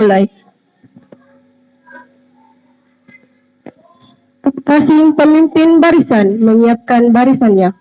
Mulai. Kasih pemimpin barisan menyiapkan barisannya.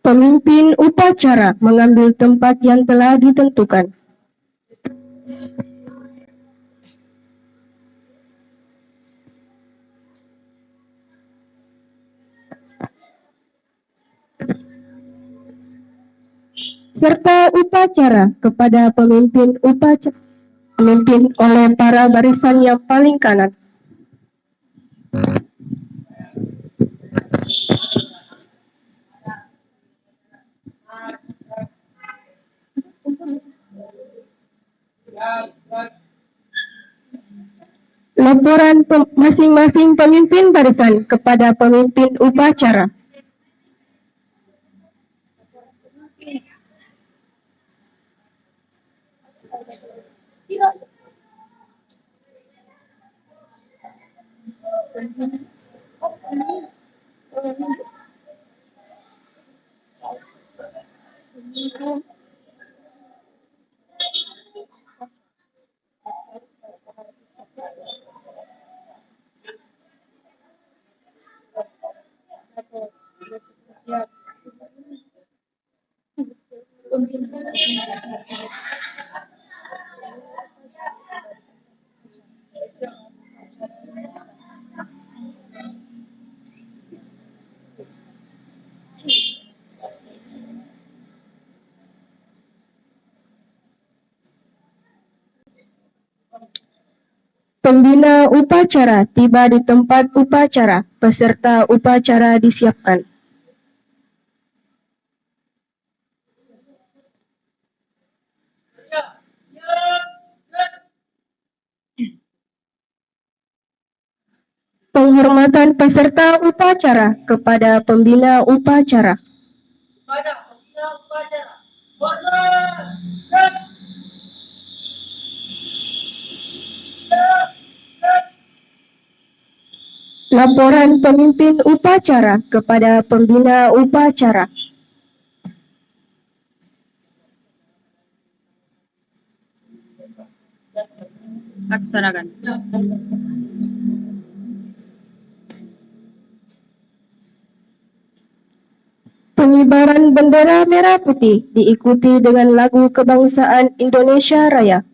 Pemimpin upacara mengambil tempat yang telah ditentukan. Serta upacara kepada pemimpin upacara memimpin oleh para barisan yang paling kanan. Laporan masing-masing pemimpin barisan kepada pemimpin upacara. Pembina upacara tiba di tempat upacara, peserta upacara disiapkan. Penghormatan peserta upacara kepada pembina upacara. Laporan pemimpin upacara kepada pembina upacara. Laksanakan. Pengibaran bendera merah putih diikuti dengan lagu kebangsaan Indonesia Raya.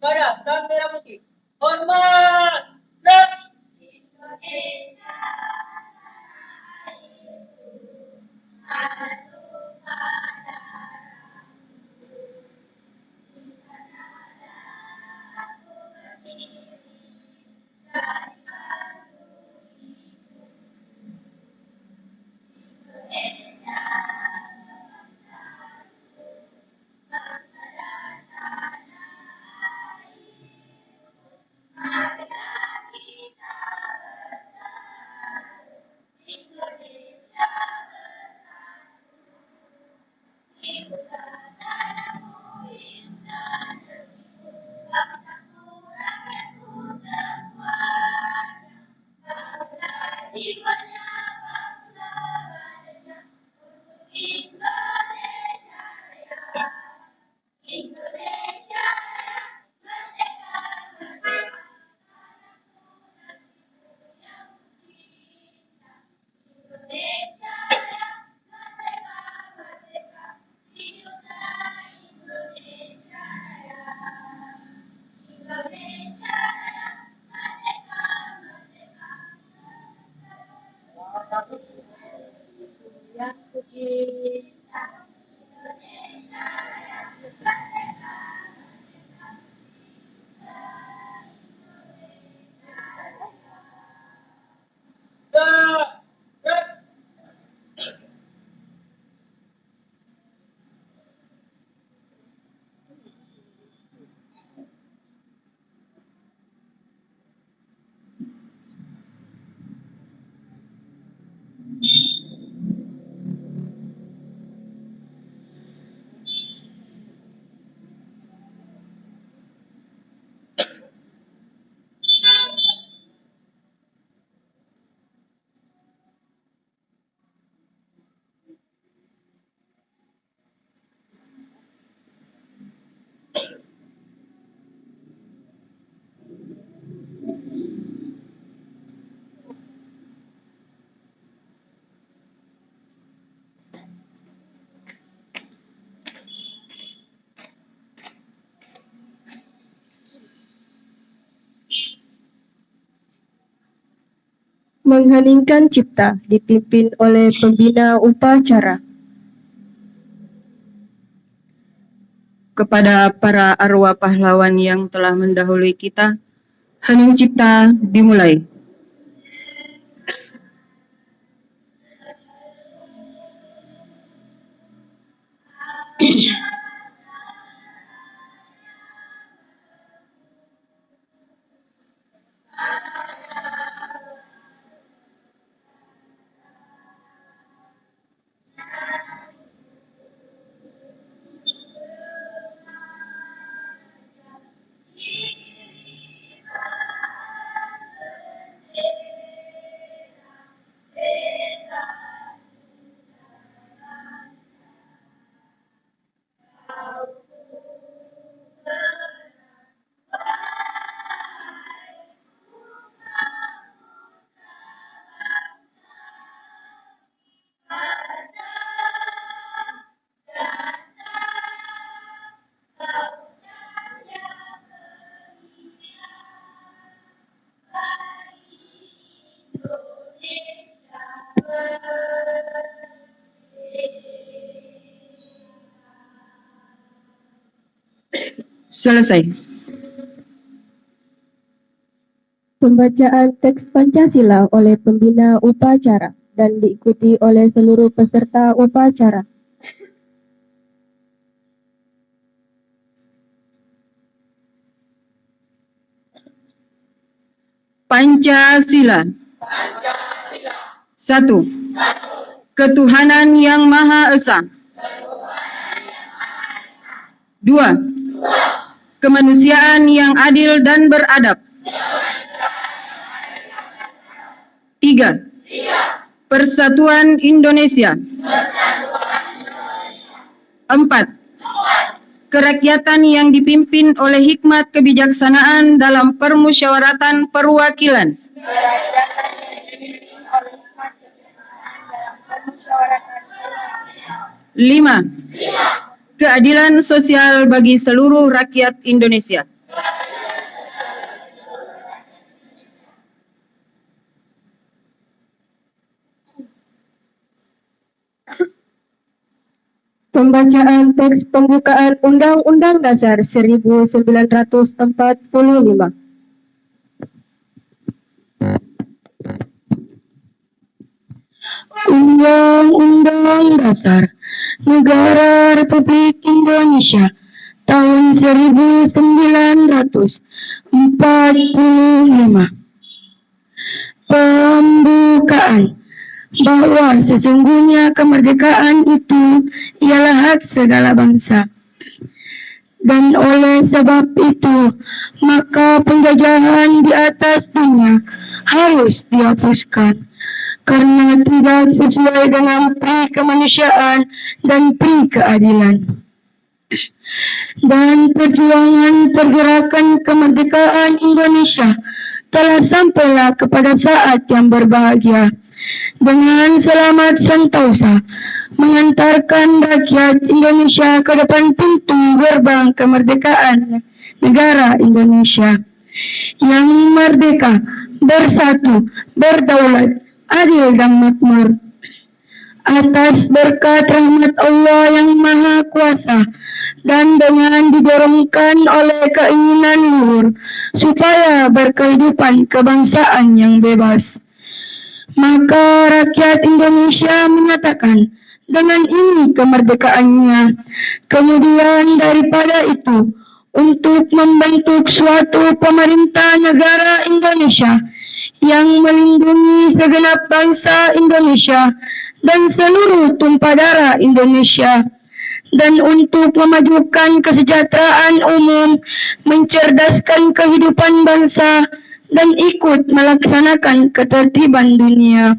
kepada Sang Merah Putih. Hormat! Gerak! Gerak! Gerak! Mengheningkan cipta dipimpin oleh pembina upacara. Kepada para arwah pahlawan yang telah mendahului kita, hening cipta dimulai. Selesai. Pembacaan teks Pancasila oleh pembina upacara dan diikuti oleh seluruh peserta upacara. Pancasila. 1. Ketuhanan Yang Maha Esa. 2. Kemanusiaan yang adil dan beradab. 3. Persatuan Indonesia. 4. Kerakyatan yang dipimpin oleh hikmat kebijaksanaan dalam permusyawaratan perwakilan. 5. Keadilan sosial bagi seluruh rakyat Indonesia. Pembacaan teks pembukaan Undang-Undang Dasar 1945. Undang-Undang Dasar Negara Republik Indonesia tahun 1945. Pembukaan bahwa sesungguhnya kemerdekaan itu ialah hak segala bangsa, dan oleh sebab itu maka penjajahan di atas dunia harus dihapuskan karena tidak sesuai dengan pri kemanusiaan dan pri keadilan. Dan perjuangan pergerakan kemerdekaan Indonesia telah sampailah kepada saat yang berbahagia dengan selamat sentosa mengantarkan rakyat Indonesia ke depan pintu gerbang kemerdekaan negara Indonesia yang merdeka, bersatu, berdaulat, adil dan makmur. Atas berkat rahmat Allah yang Maha Kuasa dan dengan didorongkan oleh keinginan luhur supaya berkehidupan kebangsaan yang bebas, maka rakyat Indonesia menyatakan dengan ini kemerdekaannya. Kemudian daripada itu, untuk membentuk suatu pemerintah negara Indonesia yang melindungi segenap bangsa Indonesia dan seluruh tumpah darah Indonesia, dan untuk memajukan kesejahteraan umum, mencerdaskan kehidupan bangsa, dan ikut melaksanakan ketertiban dunia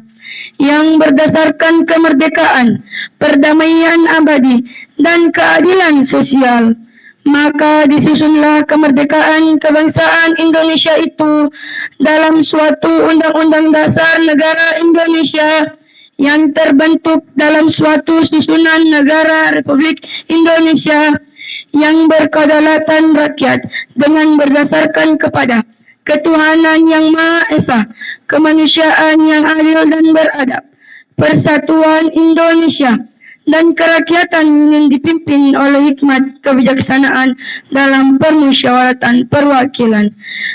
yang berdasarkan kemerdekaan, perdamaian abadi, dan keadilan sosial. Maka disusunlah kemerdekaan kebangsaan Indonesia itu dalam suatu Undang-Undang Dasar Negara Indonesia yang terbentuk dalam suatu susunan negara Republik Indonesia yang berkedaulatan rakyat dengan berdasarkan kepada ketuhanan yang Maha Esa, kemanusiaan yang adil dan beradab, persatuan Indonesia, dan kerakyatan yang dipimpin oleh hikmat kebijaksanaan dalam permusyawaratan perwakilan,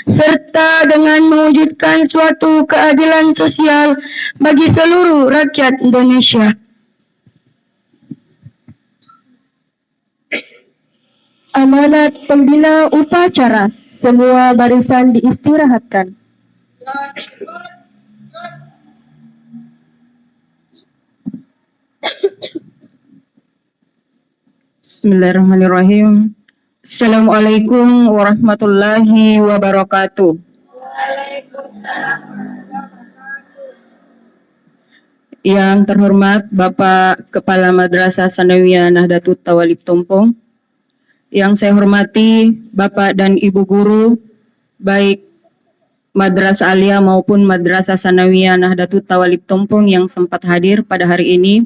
serta dengan mewujudkan suatu keadilan sosial bagi seluruh rakyat Indonesia. Amanat pembina upacara, semua barisan diistirahatkan. Bismillahirrahmanirrahim. Assalamualaikum warahmatullahi wabarakatuh. Yang terhormat Bapak Kepala Madrasah Sanawiyah Nahdlatul Tawalib Tompong, yang saya hormati Bapak dan Ibu guru, baik Madrasah Aliyah maupun Madrasah Sanawiyah Nahdlatul Tawalib Tompong yang sempat hadir pada hari ini,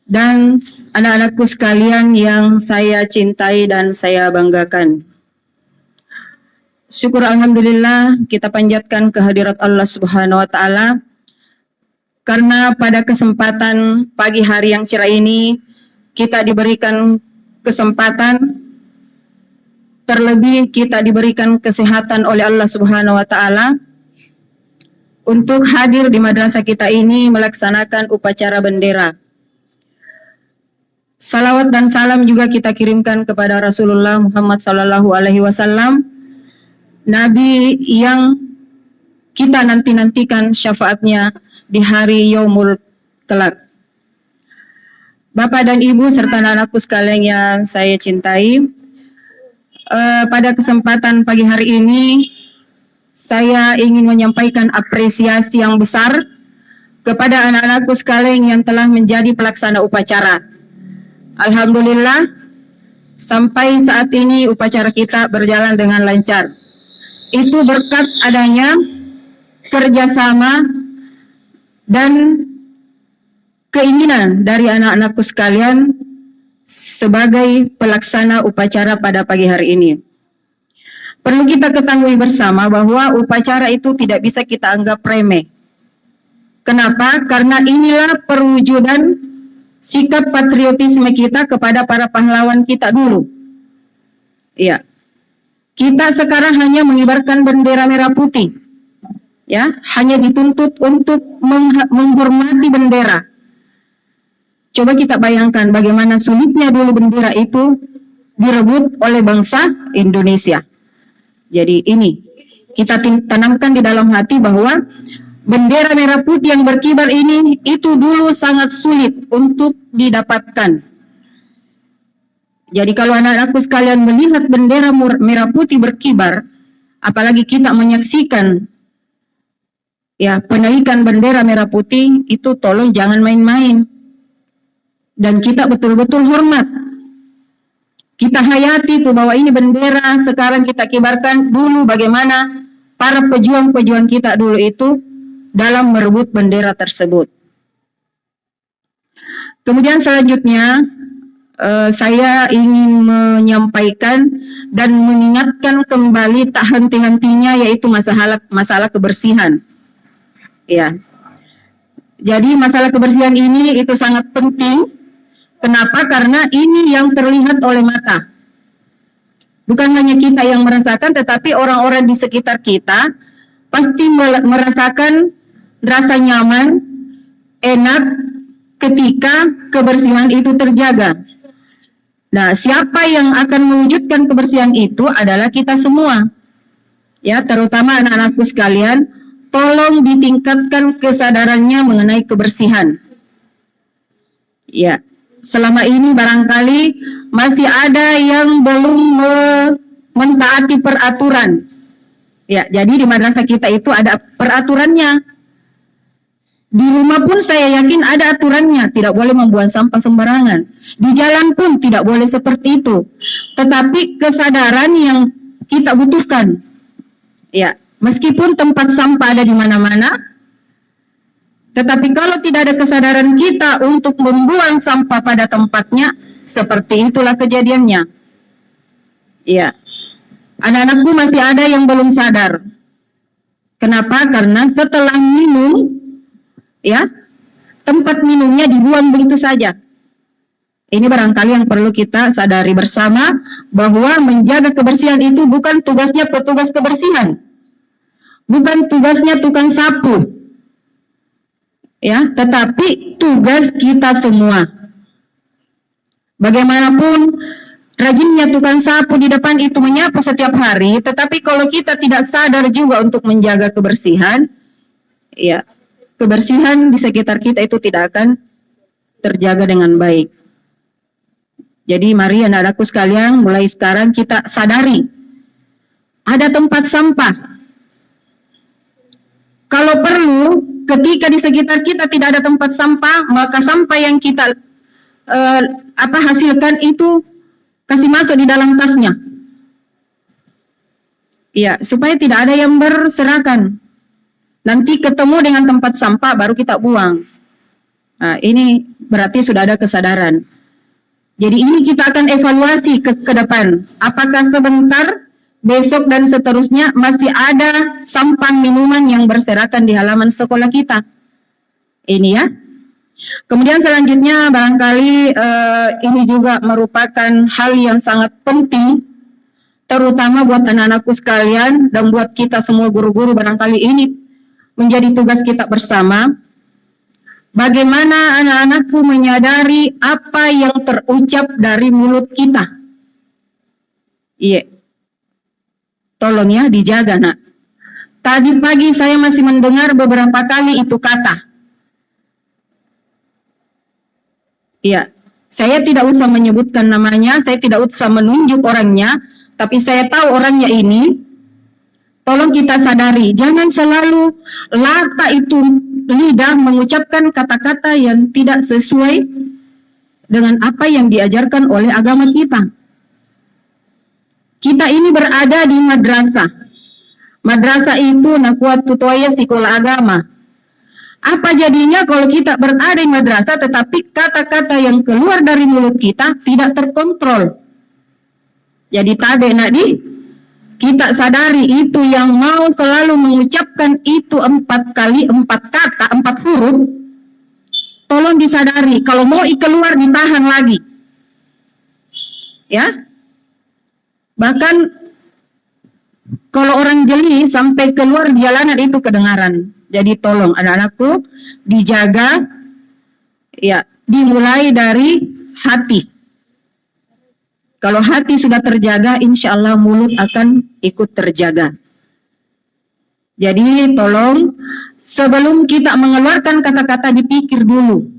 dan anak-anakku sekalian yang saya cintai dan saya banggakan. Syukur alhamdulillah kita panjatkan kehadirat Allah Subhanahu wa taala karena pada kesempatan pagi hari yang cerah ini kita diberikan kesempatan, terlebih kita diberikan kesehatan oleh Allah Subhanahu wa taala untuk hadir di madrasah kita ini melaksanakan upacara bendera. Salawat dan salam juga kita kirimkan kepada Rasulullah Muhammad sallallahu alaihi wasallam, Nabi yang kita nanti-nantikan syafaatnya di hari Yaumul kelak. Bapak dan Ibu serta anak-anakku sekalian yang saya cintai, pada kesempatan pagi hari ini saya ingin menyampaikan apresiasi yang besar kepada anak-anakku sekalian yang telah menjadi pelaksana upacara. Alhamdulillah, sampai saat ini upacara kita berjalan dengan lancar. Itu berkat adanya kerjasama dan keinginan dari anak-anakku sekalian sebagai pelaksana upacara pada pagi hari ini. perlu kita ketahui bersama bahwa upacara itu tidak bisa kita anggap remeh. Kenapa? Karena inilah perwujudan sikap patriotisme kita kepada para pahlawan kita dulu. Iya. Kita sekarang hanya mengibarkan bendera merah putih. Ya, hanya dituntut untuk menghormati bendera. Coba kita bayangkan bagaimana sulitnya dulu bendera itu direbut oleh bangsa Indonesia. Jadi ini kita tanamkan di dalam hati bahwa bendera merah putih yang berkibar ini itu dulu sangat sulit untuk didapatkan. Jadi kalau anak-anakku sekalian melihat bendera merah putih berkibar, apalagi kita menyaksikan ya penaikan bendera merah putih, itu tolong jangan main-main. Dan kita betul-betul hormat. Kita hayati itu bahwa ini bendera sekarang kita kibarkan, dulu bagaimana para pejuang-pejuang kita dulu itu dalam merebut bendera tersebut. Kemudian selanjutnya saya ingin menyampaikan dan mengingatkan kembali tak henti-hentinya yaitu masalah kebersihan. Ya. Jadi masalah kebersihan ini itu sangat penting. Kenapa? Karena ini yang terlihat oleh mata. Bukan hanya kita yang merasakan, tetapi orang-orang di sekitar kita pasti merasakan rasa nyaman, enak ketika kebersihan itu terjaga. Nah, siapa yang akan mewujudkan kebersihan itu adalah kita semua. Ya, terutama anak-anakku sekalian, tolong ditingkatkan kesadarannya mengenai kebersihan. Ya. Selama ini barangkali masih ada yang belum mentaati peraturan. Ya, jadi di madrasah kita itu ada peraturannya. Di rumah pun saya yakin ada aturannya, tidak boleh membuang sampah sembarangan. Di jalan pun tidak boleh seperti itu. Tetapi kesadaran yang kita butuhkan. Ya, meskipun tempat sampah ada di mana-mana, tetapi kalau tidak ada kesadaran kita untuk membuang sampah pada tempatnya, seperti itulah kejadiannya. Iya. Anak-anakku masih ada yang belum sadar. Kenapa? Karena setelah minum, ya, tempat minumnya dibuang begitu saja. Ini barangkali yang perlu kita sadari bersama, bahwa menjaga kebersihan itu bukan tugasnya petugas kebersihan. Bukan tugasnya tukang sapu. Ya, tetapi tugas kita semua. Bagaimanapun rajinnya tukang sapu di depan itu menyapu setiap hari, tetapi kalau kita tidak sadar juga untuk menjaga kebersihan, ya, kebersihan di sekitar kita itu tidak akan terjaga dengan baik. Jadi mari anak-anakku sekalian, mulai sekarang kita sadari ada tempat sampah. Kalau perlu, ketika di sekitar kita tidak ada tempat sampah, maka sampah yang kita hasilkan itu kasih masuk di dalam tasnya. Ya, supaya tidak ada yang berserakan. Nanti ketemu dengan tempat sampah baru kita buang. Nah, ini berarti sudah ada kesadaran. Jadi ini kita akan evaluasi ke depan. Apakah sebentar, besok dan seterusnya masih ada sampah minuman yang berserakan di halaman sekolah kita. Ini ya. Kemudian selanjutnya barangkali ini juga merupakan hal yang sangat penting, terutama buat anak-anakku sekalian dan buat kita semua guru-guru. Barangkali ini menjadi tugas kita bersama. Bagaimana anak-anakku menyadari apa yang terucap dari mulut kita. Iya. Tolong ya dijaga nak. Tadi pagi saya masih mendengar beberapa kali itu kata. Iya, saya tidak usah menyebutkan namanya, saya tidak usah menunjuk orangnya, tapi saya tahu orangnya ini. Tolong kita sadari, jangan selalu lata itu lidah mengucapkan kata-kata yang tidak sesuai dengan apa yang diajarkan oleh agama kita. Kita ini berada di madrasah. Madrasah itu nakuat tutoya sekolah agama. Apa jadinya kalau kita berada di madrasah tetapi kata-kata yang keluar dari mulut kita tidak terkontrol? Jadi tadi nak kita sadari itu yang mau selalu mengucapkan itu 4 kali 4 kata 4 huruf, tolong disadari kalau mau keluar ditahan lagi, ya. Bahkan kalau orang jeli sampai keluar jalanan itu kedengaran. Jadi tolong anak-anakku dijaga, ya, dimulai dari hati. Kalau hati sudah terjaga, insya Allah mulut akan ikut terjaga. Jadi tolong sebelum kita mengeluarkan kata-kata dipikir dulu.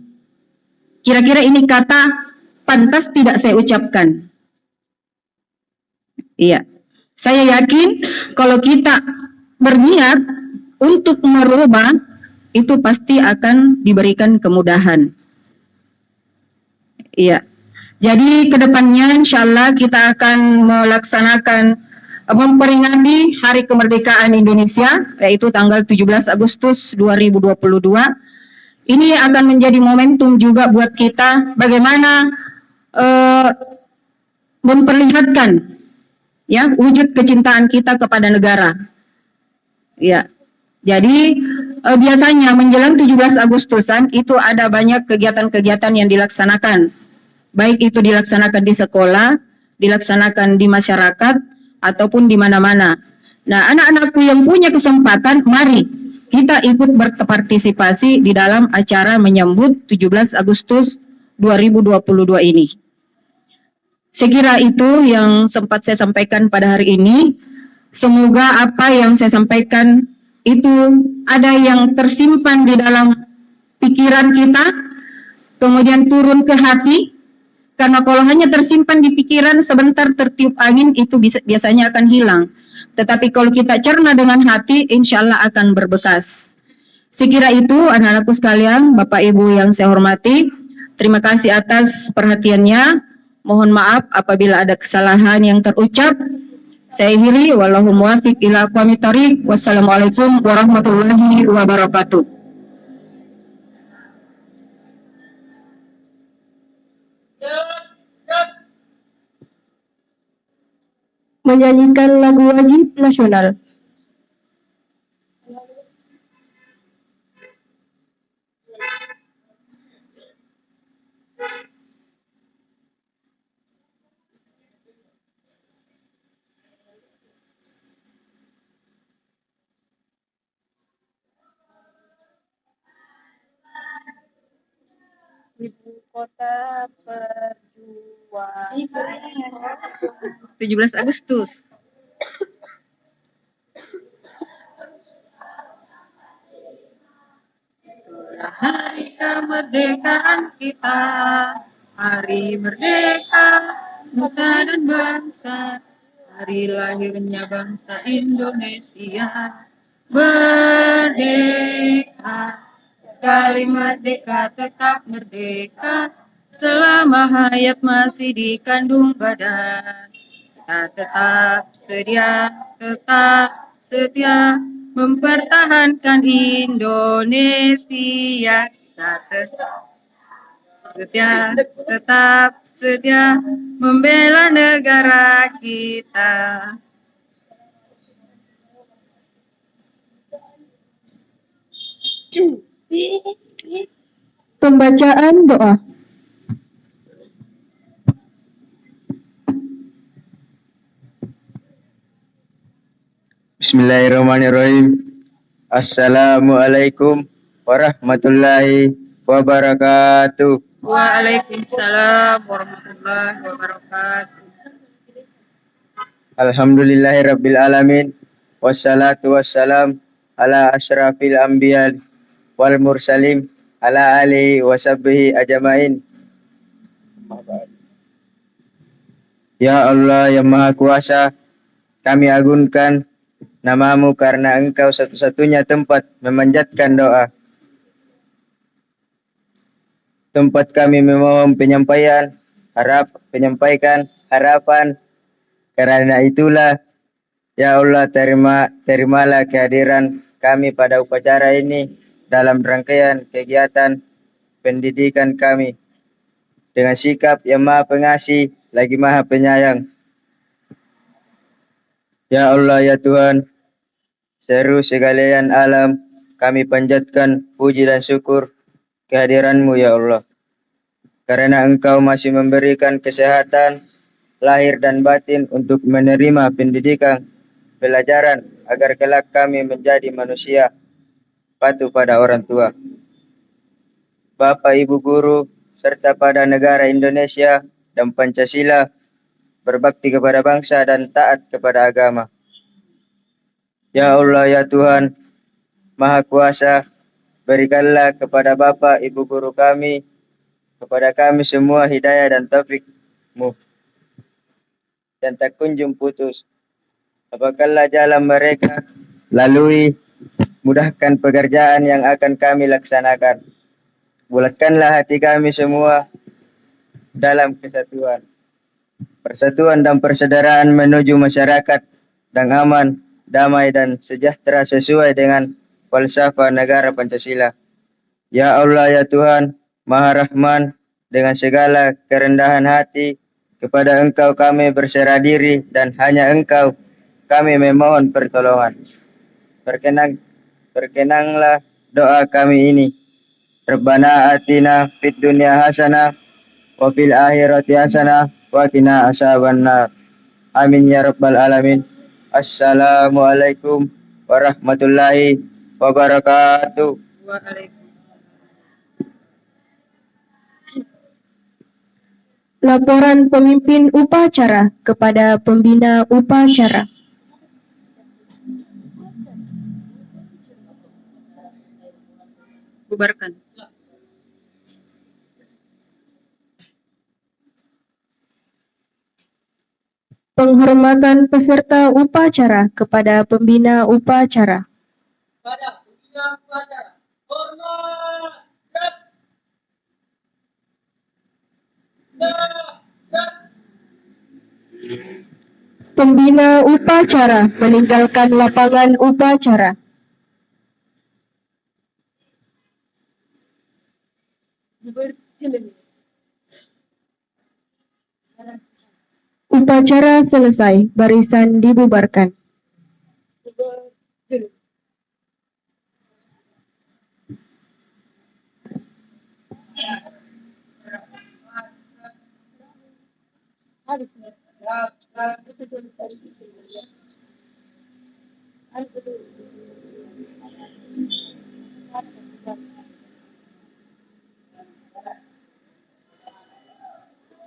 Kira-kira ini kata pantas tidak saya ucapkan? Iya. Saya yakin kalau kita berniat untuk merubah, itu pasti akan diberikan kemudahan. Iya. Jadi kedepannya insya Allah kita akan melaksanakan memperingati Hari Kemerdekaan Indonesia, yaitu tanggal 17 Agustus 2022. Ini akan menjadi momentum juga buat kita bagaimana memperlihatkan, ya, wujud kecintaan kita kepada negara. Ya. Jadi biasanya menjelang 17 Agustusan itu ada banyak kegiatan-kegiatan yang dilaksanakan. Baik itu dilaksanakan di sekolah, dilaksanakan di masyarakat, ataupun di mana-mana. Nah, anak-anakku yang punya kesempatan, mari kita ikut berpartisipasi di dalam acara menyambut 17 Agustus 2022 ini. Saya kira itu yang sempat saya sampaikan pada hari ini. Semoga apa yang saya sampaikan itu ada yang tersimpan di dalam pikiran kita, kemudian turun ke hati. Karena kalau hanya tersimpan di pikiran, sebentar tertiup angin, itu biasanya akan hilang. Tetapi kalau kita cerna dengan hati, insya Allah akan berbekas. Sekira itu anak-anakku sekalian, Bapak Ibu yang saya hormati, terima kasih atas perhatiannya. Mohon maaf apabila ada kesalahan yang terucap. Saya akhiri, wallahu muwaffiq ila aqwamit thoriq. Wassalamualaikum warahmatullahi wabarakatuh. Menyanyikan lagu wajib nasional. Ibu Kota Perjuangan 17 Agustus. Itulah hari kemerdekaan kita, hari merdeka nusa dan bangsa, hari lahirnya bangsa Indonesia. Merdeka, sekali merdeka tetap merdeka, selama hayat masih dikandung badan. Kita tetap setia mempertahankan Indonesia. Kita tetap setia membela negara kita. Pembacaan doa. Bismillahirrahmanirrahim. Assalamualaikum warahmatullahi wabarakatuh. Waalaikumsalam warahmatullahi wabarakatuh. Alhamdulillahirabbil alamin. Wassalatu wassalam ala asyrafil anbiya wal mursalin ala alihi washabbihi ajmain. Ya Allah yang Maha Kuasa, kami agungkan namamu karena Engkau satu-satunya tempat memanjatkan doa. Tempat kami memohon penyampaikan harapan. Karena itulah, ya Allah, terimalah kehadiran kami pada upacara ini dalam rangkaian kegiatan pendidikan kami dengan sikap yang Maha Pengasih lagi Maha Penyayang. Ya Allah ya Tuhan, seru segalian alam, kami panjatkan puji dan syukur kehadiran-Mu ya Allah. Karena Engkau masih memberikan kesehatan lahir dan batin untuk menerima pendidikan, pelajaran agar kelak kami menjadi manusia patuh pada orang tua, Bapak Ibu guru, serta pada negara Indonesia dan Pancasila, berbakti kepada bangsa dan taat kepada agama. Ya Allah ya Tuhan, Maha Kuasa, berikanlah kepada Bapak Ibu guru kami, kepada kami semua hidayah dan taufik-Mu dan tak kunjung putus. Apakahlah jalan mereka lalui, mudahkan pekerjaan yang akan kami laksanakan. Bulatkanlah hati kami semua dalam kesatuan, persatuan dan persaudaraan menuju masyarakat yang aman, damai dan sejahtera sesuai dengan falsafah negara Pancasila. Ya Allah ya Tuhan, Maha Rahman, dengan segala kerendahan hati kepada Engkau kami berserah diri dan hanya Engkau kami memohon pertolongan. Berkenanglah doa kami ini. Rabbana atina fid dunya hasanah wa fil akhirati hasanah wa qina azabannar. Amin ya rabbal alamin. Assalamualaikum warahmatullahi wabarakatuh. Laporan pemimpin upacara kepada pembina upacara. Bubarkan. Penghormatan peserta upacara kepada pembina upacara. Pada pembina upacara. Hormat. Gerak. Gerak. Pembina upacara meninggalkan lapangan upacara. Upacara selesai, barisan dibubarkan. Gerak.